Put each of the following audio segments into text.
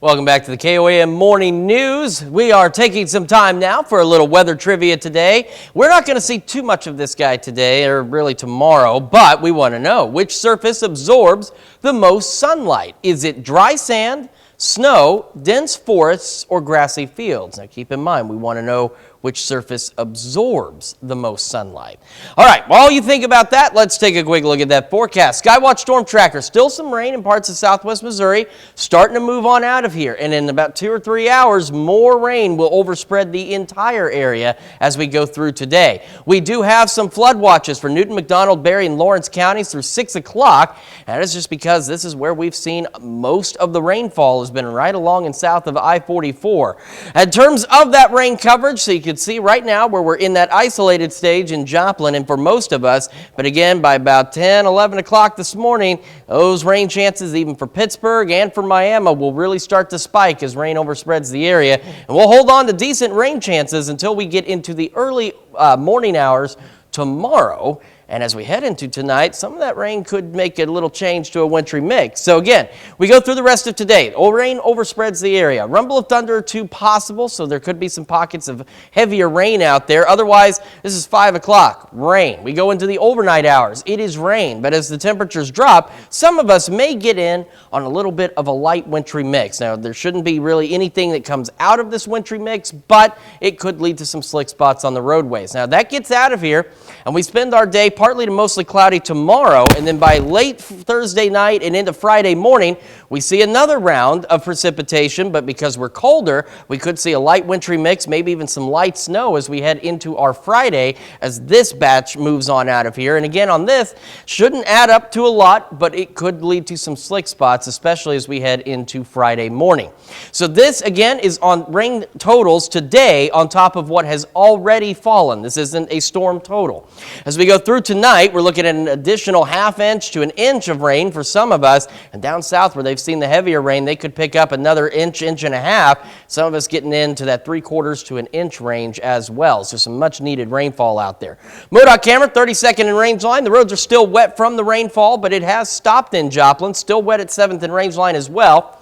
Welcome back to the KOAM Morning News. We are taking some time now for a little weather trivia today. We're not going to see too much of this guy today, or really tomorrow, but we want to know which surface absorbs the most sunlight. Is it dry sand, snow, dense forests, or grassy fields? Now keep in mind, we want to know which surface absorbs the most sunlight. All right, while you think about that, let's take a quick look at that forecast. Skywatch Storm Tracker, still some rain in parts of southwest Missouri, starting to move on out of here. And in about 2 or 3 hours, more rain will overspread the entire area as we go through today. We do have some flood watches for Newton, McDonald, Berry, and Lawrence counties through 6 o'clock. And that is just because this is where we've seen most of the rainfall has been right along and south of I-44. In terms of that rain coverage, so you can see right now where we're in that isolated stage in Joplin and for most of us, but again by about 10, 11 o'clock this morning, those rain chances even for Pittsburgh and for Miami will really start to spike as rain overspreads the area. And we'll hold on to decent rain chances until we get into the early morning hours tomorrow. And as we head into tonight, some of that rain could make a little change to a wintry mix. So again, we go through the rest of today. Rain overspreads the area. Rumble of thunder or two possible, so there could be some pockets of heavier rain out there. Otherwise, this is 5 o'clock, rain. We go into the overnight hours. It is rain, but as the temperatures drop, some of us may get in on a little bit of a light wintry mix. Now, there shouldn't be really anything that comes out of this wintry mix, but it could lead to some slick spots on the roadways. Now, that gets out of here, and we spend our day partly to mostly cloudy tomorrow, and then by late Thursday night and into Friday morning, we see another round of precipitation, but because we're colder, we could see a light wintry mix, maybe even some light snow as we head into our Friday as this batch moves on out of here. And again, on this, shouldn't add up to a lot, but it could lead to some slick spots, especially as we head into Friday morning. So this, again, is on rain totals today on top of what has already fallen. This isn't a storm total. As we go through tonight, we're looking at an additional ½ inch to an inch of rain for some of us. And down south where they've seen the heavier rain, they could pick up another inch, inch and a half. Some of us getting into that 3/4 to an inch range as well. So some much needed rainfall out there. MoDOT camera, 32nd and range line. The roads are still wet from the rainfall, but it has stopped in Joplin. Still wet at 7th and range line as well.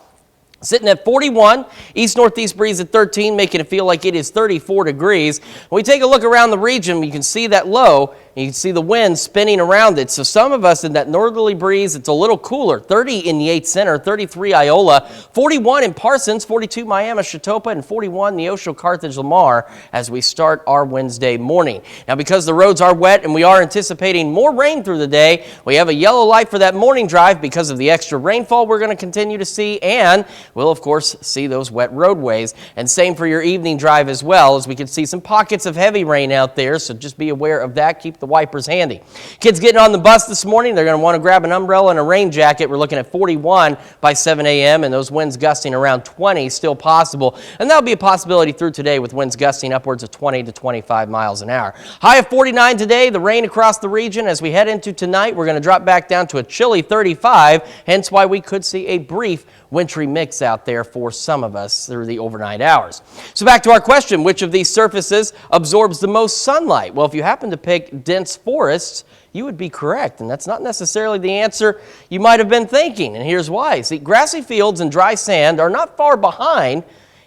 Sitting at 41, east-northeast breeze at 13, making it feel like it is 34 degrees. When we take a look around the region, you can see that low, and you can see the wind spinning around it. So some of us in that northerly breeze, it's a little cooler. 30 in Yates Center, 33 Iola, 41 in Parsons, 42 Miami, Chatopa, and 41 Neosho, Carthage, Lamar as we start our Wednesday morning. Now, because the roads are wet and we are anticipating more rain through the day, we have a yellow light for that morning drive because of the extra rainfall we're going to continue to see, and we'll, of course, see those wet roadways. And same for your evening drive as well, as we can see some pockets of heavy rain out there, so just be aware of that. Keep the wipers handy. Kids getting on the bus this morning, they're going to want to grab an umbrella and a rain jacket. We're looking at 41 by 7 a.m., and those winds gusting around 20 still possible. And that'll be a possibility through today with winds gusting upwards of 20 to 25 miles an hour. High of 49 today, the rain across the region. As we head into tonight, we're going to drop back down to a chilly 35, hence why we could see a brief wintry mix out there for some of us through the overnight hours. So back to our question, which of these surfaces absorbs the most sunlight? Well, if you happen to pick dense forests, you would be correct, and that's not necessarily the answer you might have been thinking, and here's why. See, grassy fields and dry sand are not far behind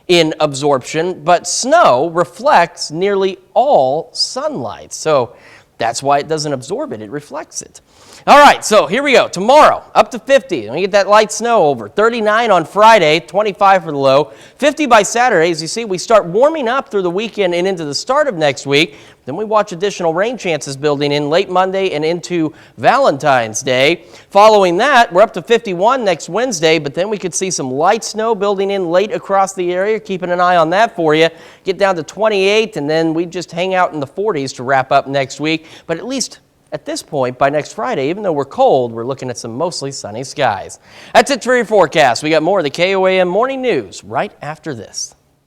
in absorption, but snow reflects nearly all sunlight, so that's why it doesn't absorb it, it reflects it. All right, so here we go. Tomorrow, up to 50. And we get that light snow over. 39 on Friday, 25 for the low. 50 by Saturday. As you see, we start warming up through the weekend and into the start of next week. Then we watch additional rain chances building in late Monday and into Valentine's Day. Following that, we're up to 51 next Wednesday, but then we could see some light snow building in late across the area. Keeping an eye on that for you. Get down to 28, and then we just hang out in the 40s to wrap up next week. But at least at this point, by next Friday, even though we're cold, we're looking at some mostly sunny skies. That's it for your forecast. We got more of the KOAM Morning News right after this.